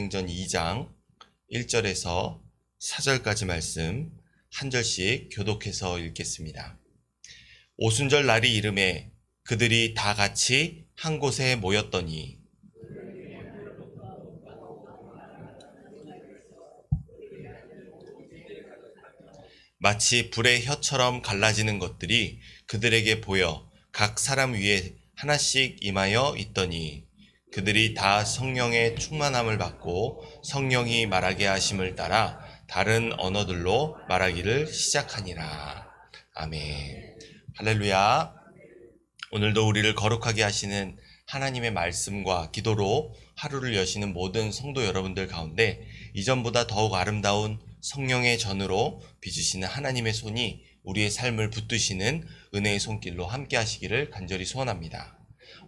사도행전 2장 1절에서 4절까지 말씀 한 절씩 교독해서 읽겠습니다. 오순절 날이 이름에 그들이 다 같이 한 곳에 모였더니 마치 불의 혀처럼 갈라지는 것들이 그들에게 보여 각 사람 위에 하나씩 임하여 있더니 그들이 다 성령의 충만함을 받고 성령이 말하게 하심을 따라 다른 언어들로 말하기를 시작하니라. 아멘. 할렐루야. 오늘도 우리를 거룩하게 하시는 하나님의 말씀과 기도로 하루를 여시는 모든 성도 여러분들 가운데 이전보다 더욱 아름다운 성령의 전으로 빚으시는 하나님의 손이 우리의 삶을 붙드시는 은혜의 손길로 함께 하시기를 간절히 소원합니다.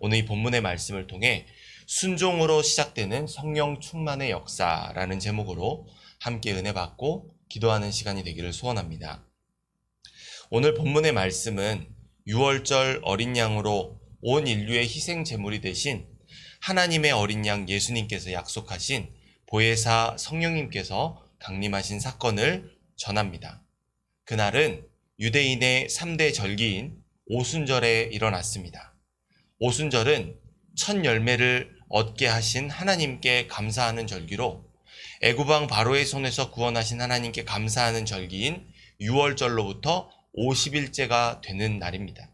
오늘 이 본문의 말씀을 통해 순종으로 시작되는 성령 충만의 역사라는 제목으로 함께 은혜 받고 기도하는 시간이 되기를 소원합니다. 오늘 본문의 말씀은 유월절 어린 양으로 온 인류의 희생 제물이 되신 하나님의 어린 양 예수님께서 약속하신 보혜사 성령님께서 강림하신 사건을 전합니다. 그날은 유대인의 3대 절기인 오순절에 일어났습니다. 오순절은 첫 열매를 얻게 하신 하나님께 감사하는 절기로 애굽왕 바로의 손에서 구원하신 하나님께 감사하는 절기인 유월절로부터 50일째가 되는 날입니다.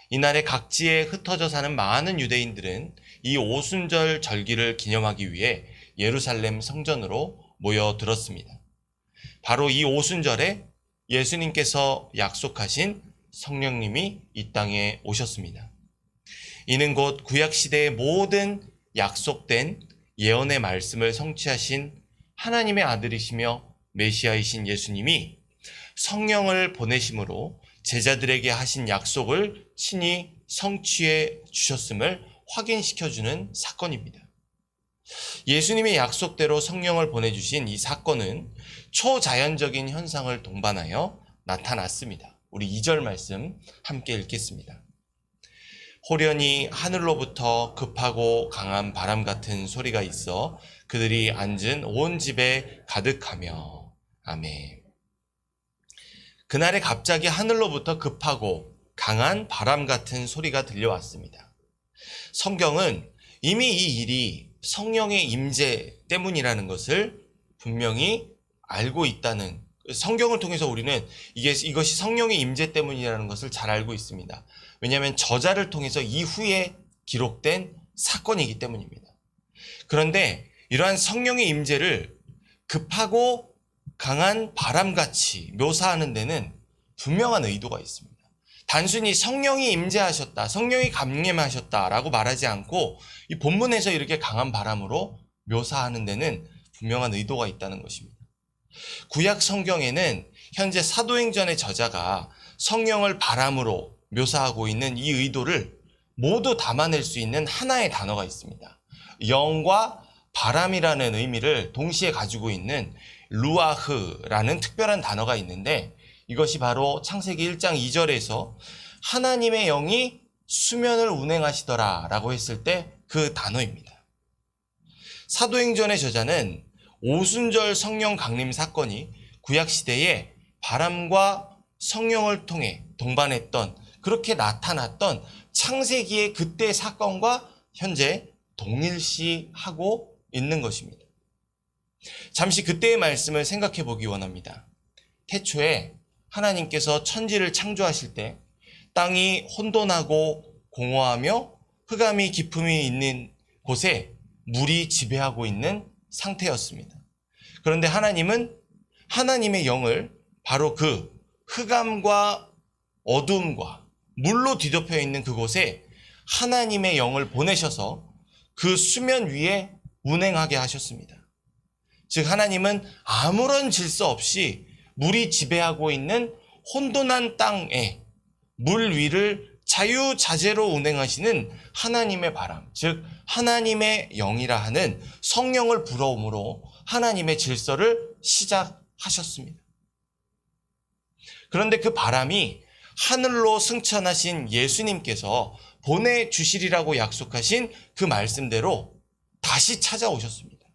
이날에 각지에 흩어져 사는 많은 유대인들은 이 오순절 절기를 기념하기 위해 예루살렘 성전으로 모여들었습니다. 바로 이 오순절에 예수님께서 약속하신 성령님이 이 땅에 오셨습니다. 이는 곧 구약시대의 모든 약속된 예언의 말씀을 성취하신 하나님의 아들이시며 메시아이신 예수님이 성령을 보내심으로 제자들에게 하신 약속을 친히 성취해 주셨음을 확인시켜주는 사건입니다. 예수님의 약속대로 성령을 보내주신 이 사건은 초자연적인 현상을 동반하여 나타났습니다. 우리 2절 말씀 함께 읽겠습니다. 호련히 하늘로부터 급하고 강한 바람 같은 소리가 있어 그들이 앉은 온 집에 가득하며. 아멘. 그날에 갑자기 하늘로부터 급하고 강한 바람 같은 소리가 들려왔습니다. 성경은 이미 이 일이 성령의 임재 때문이라는 것을 분명히 알고 있다는, 성경을 통해서 우리는 이것이 성령의 임재 때문이라는 것을 잘 알고 있습니다. 왜냐하면 저자를 통해서 이후에 기록된 사건이기 때문입니다. 그런데 이러한 성령의 임재를 급하고 강한 바람같이 묘사하는 데는 분명한 의도가 있습니다. 단순히 성령이 임재하셨다, 성령이 강림하셨다라고 말하지 않고 이 본문에서 이렇게 강한 바람으로 묘사하는 데는 분명한 의도가 있다는 것입니다. 구약 성경에는 현재 사도행전의 저자가 성령을 바람으로 묘사하고 있는 이 의도를 모두 담아낼 수 있는 하나의 단어가 있습니다. 영과 바람이라는 의미를 동시에 가지고 있는 루아흐라는 특별한 단어가 있는데 이것이 바로 창세기 1장 2절에서 하나님의 영이 수면을 운행하시더라 라고 했을 때 그 단어입니다. 사도행전의 저자는 오순절 성령 강림 사건이 구약시대에 바람과 성령을 통해 동반했던, 그렇게 나타났던 창세기의 그때 사건과 현재 동일시하고 있는 것입니다. 잠시 그때의 말씀을 생각해 보기 원합니다. 태초에 하나님께서 천지를 창조하실 때 땅이 혼돈하고 공허하며 흑암이 깊음이 있는 곳에 물이 지배하고 있는 상태였습니다. 그런데 하나님은 하나님의 영을 바로 그 흑암과 어둠과 물로 뒤덮여 있는 그곳에 하나님의 영을 보내셔서 그 수면 위에 운행하게 하셨습니다. 즉 하나님은 아무런 질서 없이 물이 지배하고 있는 혼돈한 땅에 물 위를 자유자재로 운행하시는 하나님의 바람, 즉 하나님의 영이라 하는 성령을 불어옴으로 하나님의 질서를 시작하셨습니다. 그런데 그 바람이 하늘로 승천하신 예수님께서 보내주시리라고 약속하신 그 말씀대로 다시 찾아오셨습니다.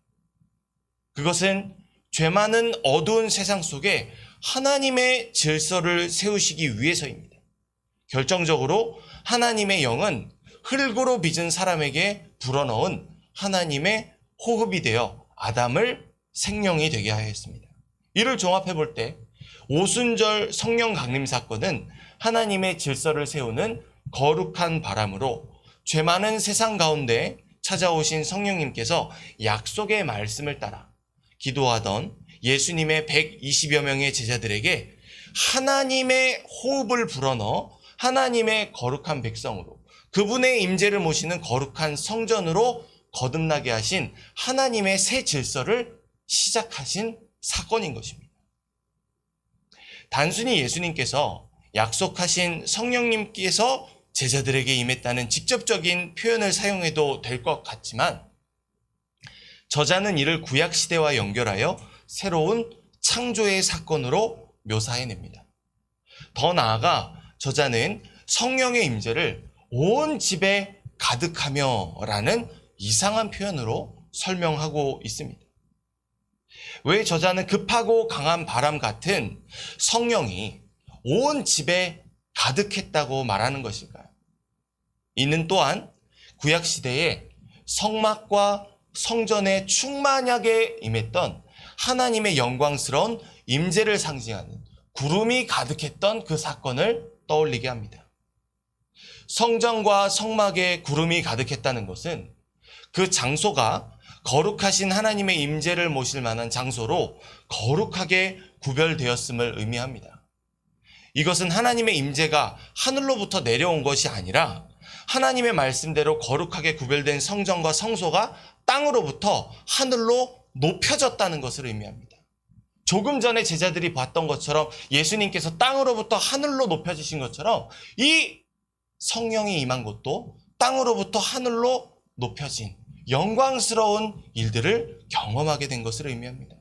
그것은 죄 많은 어두운 세상 속에 하나님의 질서를 세우시기 위해서입니다. 결정적으로 하나님의 영은 흙으로 빚은 사람에게 불어넣은 하나님의 호흡이 되어 아담을 생명이 되게 하였습니다. 이를 종합해 볼 때 오순절 성령 강림 사건은 하나님의 질서를 세우는 거룩한 바람으로 죄 많은 세상 가운데 찾아오신 성령님께서 약속의 말씀을 따라 기도하던 예수님의 120여 명의 제자들에게 하나님의 호흡을 불어넣어 하나님의 거룩한 백성으로 그분의 임재를 모시는 거룩한 성전으로 거듭나게 하신 하나님의 새 질서를 시작하신 사건인 것입니다. 단순히 예수님께서 약속하신 성령님께서 제자들에게 임했다는 직접적인 표현을 사용해도 될 것 같지만 저자는 이를 구약시대와 연결하여 새로운 창조의 사건으로 묘사해냅니다. 더 나아가 저자는 성령의 임재를 온 집에 가득하며 라는 이상한 표현으로 설명하고 있습니다. 왜 저자는 급하고 강한 바람 같은 성령이 온 집에 가득했다고 말하는 것일까요? 이는 또한 구약시대에 성막과 성전에 충만하게 임했던 하나님의 영광스러운 임재를 상징하는 구름이 가득했던 그 사건을 떠올리게 합니다. 성전과 성막에 구름이 가득했다는 것은 그 장소가 거룩하신 하나님의 임재를 모실 만한 장소로 거룩하게 구별되었음을 의미합니다. 이것은 하나님의 임재가 하늘로부터 내려온 것이 아니라 하나님의 말씀대로 거룩하게 구별된 성전과 성소가 땅으로부터 하늘로 높여졌다는 것을 의미합니다. 조금 전에 제자들이 봤던 것처럼 예수님께서 땅으로부터 하늘로 높여지신 것처럼 이 성령이 임한 것도 땅으로부터 하늘로 높여진 영광스러운 일들을 경험하게 된 것을 의미합니다.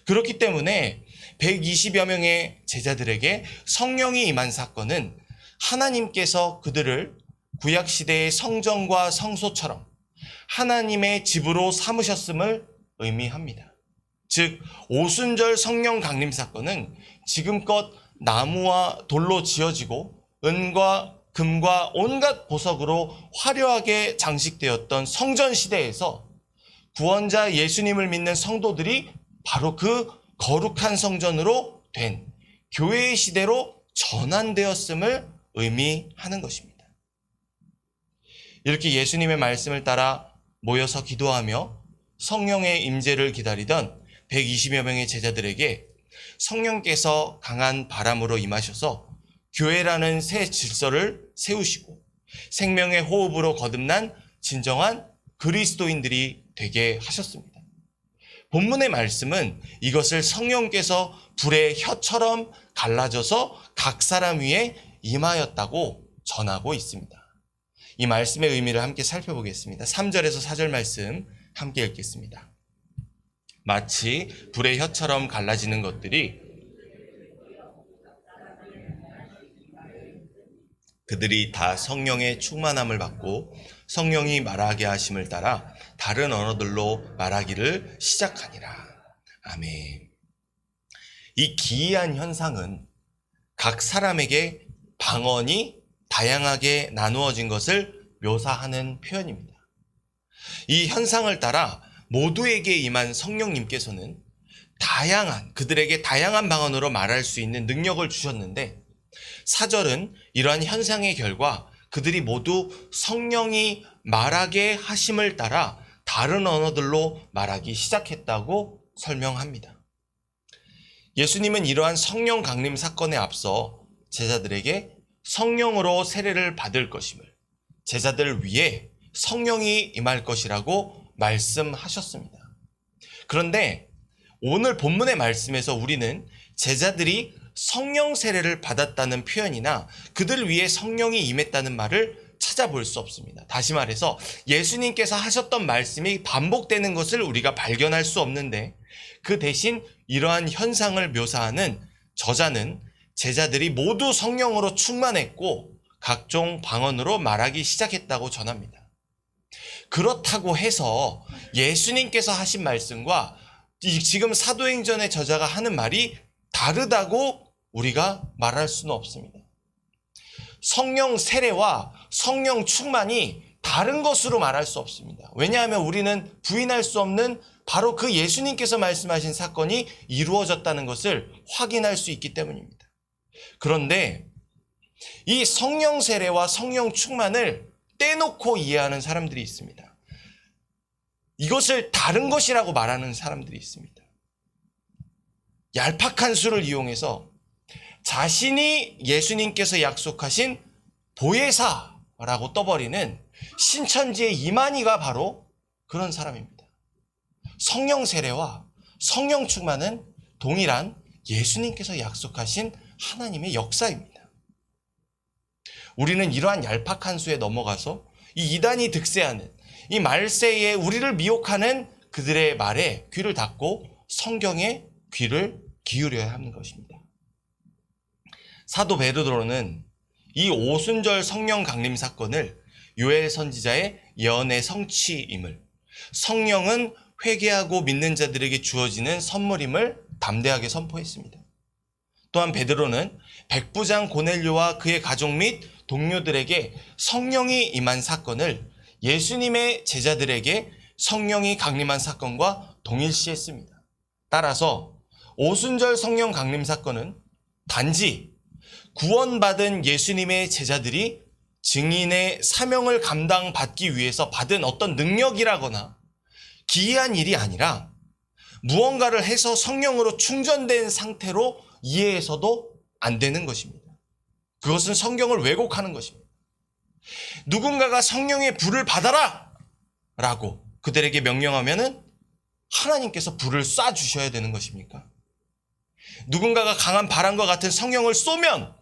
그렇기 때문에 120여 명의 제자들에게 성령이 임한 사건은 하나님께서 그들을 구약시대의 성전과 성소처럼 하나님의 집으로 삼으셨음을 의미합니다. 즉 오순절 성령 강림 사건은 지금껏 나무와 돌로 지어지고 은과 금과 온갖 보석으로 화려하게 장식되었던 성전 시대에서 구원자 예수님을 믿는 성도들이 바로 그 거룩한 성전으로 된 교회의 시대로 전환되었음을 의미하는 것입니다. 이렇게 예수님의 말씀을 따라 모여서 기도하며 성령의 임재를 기다리던 120여 명의 제자들에게 성령께서 강한 바람으로 임하셔서 교회라는 새 질서를 세우시고 생명의 호흡으로 거듭난 진정한 그리스도인들이 되게 하셨습니다. 본문의 말씀은 이것을 성령께서 불의 혀처럼 갈라져서 각 사람 위에 임하였다고 전하고 있습니다. 이 말씀의 의미를 함께 살펴보겠습니다. 3절에서 4절 말씀 함께 읽겠습니다. 마치 불의 혀처럼 갈라지는 것들이 그들이 다 성령의 충만함을 받고 성령이 말하게 하심을 따라 다른 언어들로 말하기를 시작하니라. 아멘. 이 기이한 현상은 각 사람에게 방언이 다양하게 나누어진 것을 묘사하는 표현입니다. 이 현상을 따라 모두에게 임한 성령님께서는 그들에게 다양한 방언으로 말할 수 있는 능력을 주셨는데 4절은 이러한 현상의 결과 그들이 모두 성령이 말하게 하심을 따라 다른 언어들로 말하기 시작했다고 설명합니다. 예수님은 이러한 성령 강림 사건에 앞서 제자들에게 성령으로 세례를 받을 것임을, 제자들 위에 성령이 임할 것이라고 말씀하셨습니다. 그런데 오늘 본문의 말씀에서 우리는 제자들이 성령 세례를 받았다는 표현이나 그들 위에 성령이 임했다는 말을 찾아볼 수 없습니다. 다시 말해서 예수님께서 하셨던 말씀이 반복되는 것을 우리가 발견할 수 없는데 그 대신 이러한 현상을 묘사하는 저자는 제자들이 모두 성령으로 충만했고 각종 방언으로 말하기 시작했다고 전합니다. 그렇다고 해서 예수님께서 하신 말씀과 지금 사도행전의 저자가 하는 말이 다르다고 우리가 말할 수는 없습니다. 성령 세례와 성령 충만이 다른 것으로 말할 수 없습니다. 왜냐하면 우리는 부인할 수 없는 바로 그 예수님께서 말씀하신 사건이 이루어졌다는 것을 확인할 수 있기 때문입니다. 그런데 이 성령 세례와 성령 충만을 떼놓고 이해하는 사람들이 있습니다. 이것을 다른 것이라고 말하는 사람들이 있습니다. 얄팍한 수를 이용해서 자신이 예수님께서 약속하신 보혜사라고 떠버리는 신천지의 이만희가 바로 그런 사람입니다. 성령 세례와 성령 충만은 동일한 예수님께서 약속하신 하나님의 역사입니다. 우리는 이러한 얄팍한 수에 넘어가서 이 이단이 득세하는 이 말세에 우리를 미혹하는 그들의 말에 귀를 닫고 성경에 귀를 기울여야 하는 것입니다. 사도 베드로는 이 오순절 성령 강림 사건을 요엘 선지자의 예언의 성취임을, 성령은 회개하고 믿는 자들에게 주어지는 선물임을 담대하게 선포했습니다. 또한 베드로는 백부장 고넬료와 그의 가족 및 동료들에게 성령이 임한 사건을 예수님의 제자들에게 성령이 강림한 사건과 동일시했습니다. 따라서 오순절 성령 강림 사건은 단지 구원받은 예수님의 제자들이 증인의 사명을 감당받기 위해서 받은 어떤 능력이라거나 기이한 일이 아니라 무언가를 해서 성령으로 충전된 상태로 이해해서도 안 되는 것입니다. 그것은 성경을 왜곡하는 것입니다. 누군가가 성령의 불을 받아라! 라고 그들에게 명령하면은 하나님께서 불을 쏴 주셔야 되는 것입니까? 누군가가 강한 바람과 같은 성령을 쏘면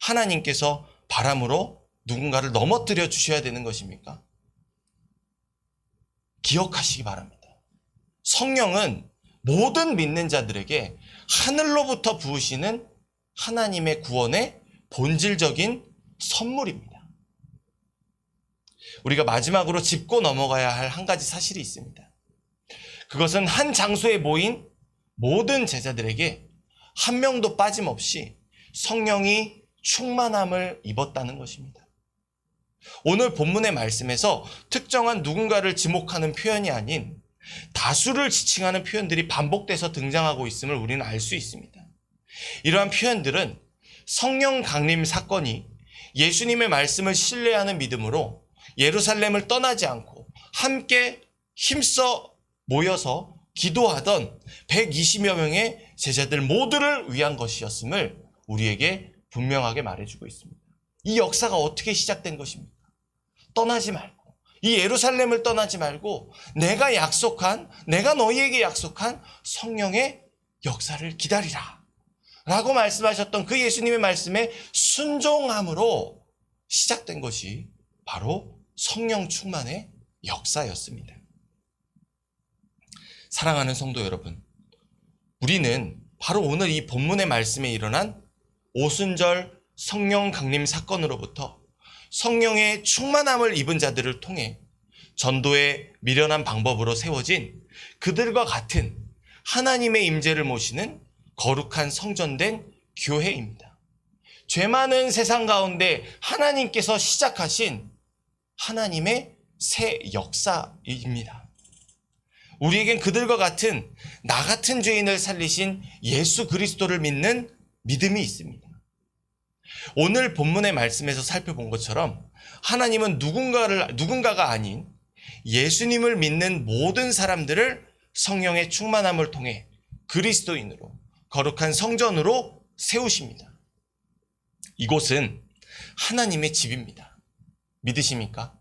하나님께서 바람으로 누군가를 넘어뜨려 주셔야 되는 것입니까? 기억하시기 바랍니다. 성령은 모든 믿는 자들에게 하늘로부터 부으시는 하나님의 구원의 본질적인 선물입니다. 우리가 마지막으로 짚고 넘어가야 할 한 가지 사실이 있습니다. 그것은 한 장소에 모인 모든 제자들에게 한 명도 빠짐없이 성령이 충만함을 입었다는 것입니다. 오늘 본문의 말씀에서 특정한 누군가를 지목하는 표현이 아닌 다수를 지칭하는 표현들이 반복돼서 등장하고 있음을 우리는 알 수 있습니다. 이러한 표현들은 성령 강림 사건이 예수님의 말씀을 신뢰하는 믿음으로 예루살렘을 떠나지 않고 함께 힘써 모여서 기도하던 120여 명의 제자들 모두를 위한 것이었음을 우리에게 분명하게 말해주고 있습니다. 이 역사가 어떻게 시작된 것입니까? 떠나지 말고, 이 예루살렘을 떠나지 말고 내가 너희에게 약속한 성령의 역사를 기다리라 라고 말씀하셨던 그 예수님의 말씀에 순종함으로 시작된 것이 바로 성령 충만의 역사였습니다. 사랑하는 성도 여러분, 우리는 바로 오늘 이 본문의 말씀에 일어난 오순절 성령 강림 사건으로부터 성령의 충만함을 입은 자들을 통해 전도의 미련한 방법으로 세워진 그들과 같은 하나님의 임재를 모시는 거룩한 성전된 교회입니다. 죄 많은 세상 가운데 하나님께서 시작하신 하나님의 새 역사입니다. 우리에겐 그들과 같은 나 같은 죄인을 살리신 예수 그리스도를 믿는 믿음이 있습니다. 오늘 본문의 말씀에서 살펴본 것처럼 하나님은 누군가가 아닌 예수님을 믿는 모든 사람들을 성령의 충만함을 통해 그리스도인으로 거룩한 성전으로 세우십니다. 이곳은 하나님의 집입니다. 믿으십니까?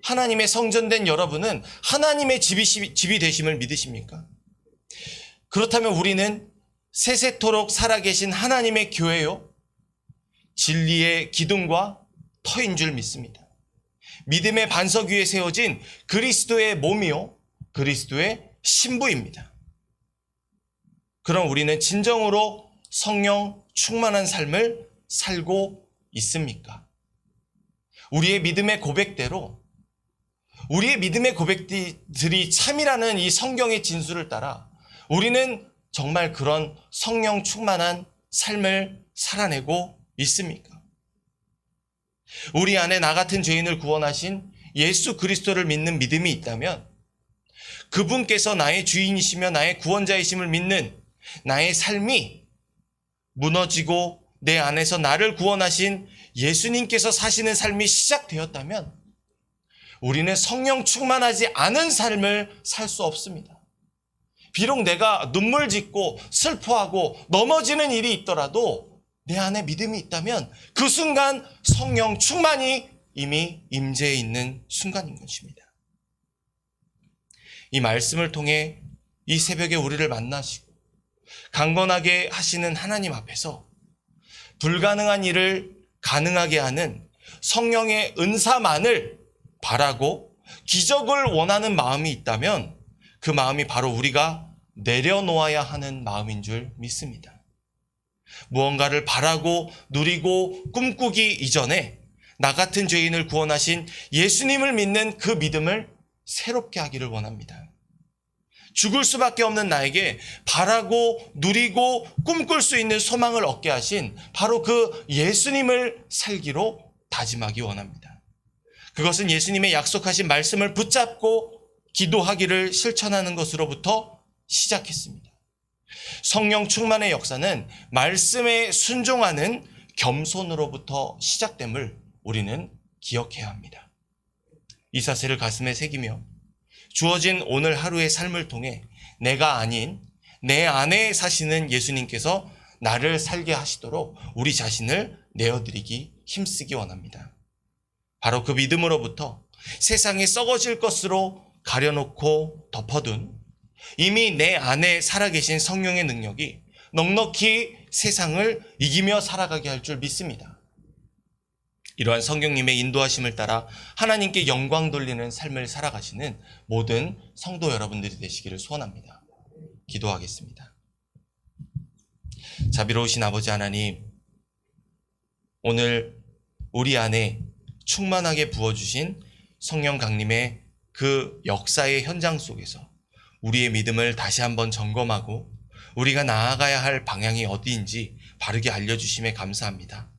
하나님의 성전된 여러분은 하나님의 집이 되심을 믿으십니까? 그렇다면 우리는 세세토록 살아계신 하나님의 교회요, 진리의 기둥과 터인 줄 믿습니다. 믿음의 반석 위에 세워진 그리스도의 몸이요, 그리스도의 신부입니다. 그럼 우리는 진정으로 성령 충만한 삶을 살고 있습니까? 우리의 믿음의 고백들이 참이라는 이 성경의 진수를 따라 우리는 정말 그런 성령 충만한 삶을 살아내고 있습니까? 우리 안에 나 같은 죄인을 구원하신 예수 그리스도를 믿는 믿음이 있다면 그분께서 나의 주인이시며 나의 구원자이심을 믿는 나의 삶이 무너지고 내 안에서 나를 구원하신 예수님께서 사시는 삶이 시작되었다면 우리는 성령 충만하지 않은 삶을 살 수 없습니다. 비록 내가 눈물 짓고 슬퍼하고 넘어지는 일이 있더라도 내 안에 믿음이 있다면 그 순간 성령 충만이 이미 임재해 있는 순간인 것입니다. 이 말씀을 통해 이 새벽에 우리를 만나시고 강건하게 하시는 하나님 앞에서 불가능한 일을 가능하게 하는 성령의 은사만을 바라고 기적을 원하는 마음이 있다면 그 마음이 바로 우리가 내려놓아야 하는 마음인 줄 믿습니다. 무언가를 바라고 누리고 꿈꾸기 이전에 나 같은 죄인을 구원하신 예수님을 믿는 그 믿음을 새롭게 하기를 원합니다. 죽을 수밖에 없는 나에게 바라고 누리고 꿈꿀 수 있는 소망을 얻게 하신 바로 그 예수님을 살기로 다짐하기 원합니다. 그것은 예수님의 약속하신 말씀을 붙잡고 기도하기를 실천하는 것으로부터 시작했습니다. 성령 충만의 역사는 말씀에 순종하는 겸손으로부터 시작됨을 우리는 기억해야 합니다. 이 사실을 가슴에 새기며 주어진 오늘 하루의 삶을 통해 내가 아닌 내 안에 사시는 예수님께서 나를 살게 하시도록 우리 자신을 내어드리기 힘쓰기 원합니다. 바로 그 믿음으로부터 세상에 썩어질 것으로 가려놓고 덮어둔 이미 내 안에 살아계신 성령의 능력이 넉넉히 세상을 이기며 살아가게 할 줄 믿습니다. 이러한 성령님의 인도하심을 따라 하나님께 영광 돌리는 삶을 살아가시는 모든 성도 여러분들이 되시기를 소원합니다. 기도하겠습니다. 자비로우신 아버지 하나님, 오늘 우리 안에 충만하게 부어주신 성령 강림의 그 역사의 현장 속에서 우리의 믿음을 다시 한번 점검하고 우리가 나아가야 할 방향이 어디인지 바르게 알려주심에 감사합니다.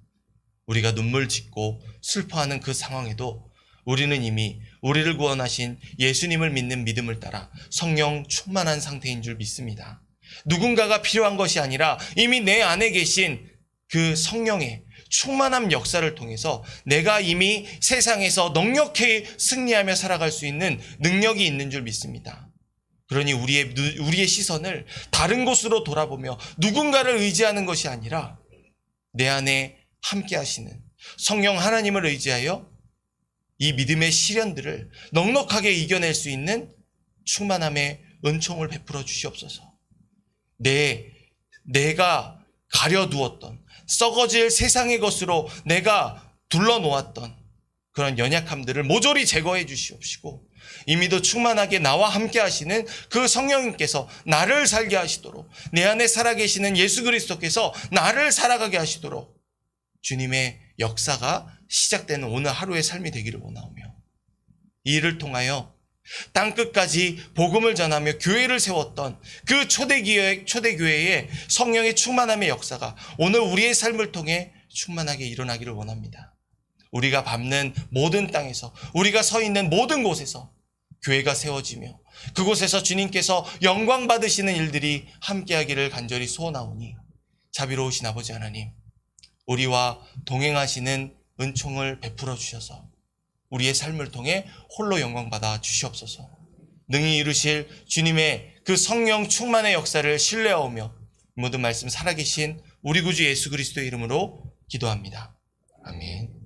우리가 눈물 짓고 슬퍼하는 그 상황에도 우리는 이미 우리를 구원하신 예수님을 믿는 믿음을 따라 성령 충만한 상태인 줄 믿습니다. 누군가가 필요한 것이 아니라 이미 내 안에 계신 그 성령의 충만한 역사를 통해서 내가 이미 세상에서 넉넉히 승리하며 살아갈 수 있는 능력이 있는 줄 믿습니다. 그러니 우리의 시선을 다른 곳으로 돌아보며 누군가를 의지하는 것이 아니라 내 안에 함께 하시는 성령 하나님을 의지하여 이 믿음의 시련들을 넉넉하게 이겨낼 수 있는 충만함의 은총을 베풀어 주시옵소서. 내가 가려두었던 썩어질 세상의 것으로 내가 둘러놓았던 그런 연약함들을 모조리 제거해 주시옵시고 이미도 충만하게 나와 함께 하시는 그 성령님께서 나를 살게 하시도록 내 안에 살아계시는 예수 그리스도께서 나를 살아가게 하시도록 주님의 역사가 시작되는 오늘 하루의 삶이 되기를 원하오며 이 일을 통하여 땅끝까지 복음을 전하며 교회를 세웠던 그 초대교회의 성령의 충만함의 역사가 오늘 우리의 삶을 통해 충만하게 일어나기를 원합니다. 우리가 밟는 모든 땅에서 우리가 서 있는 모든 곳에서 교회가 세워지며 그곳에서 주님께서 영광 받으시는 일들이 함께하기를 간절히 소원하오니 자비로우신 아버지 하나님, 우리와 동행하시는 은총을 베풀어 주셔서 우리의 삶을 통해 홀로 영광받아 주시옵소서. 능히 이루실 주님의 그 성령 충만의 역사를 신뢰하오며 모든 말씀 살아계신 우리 구주 예수 그리스도의 이름으로 기도합니다. 아멘.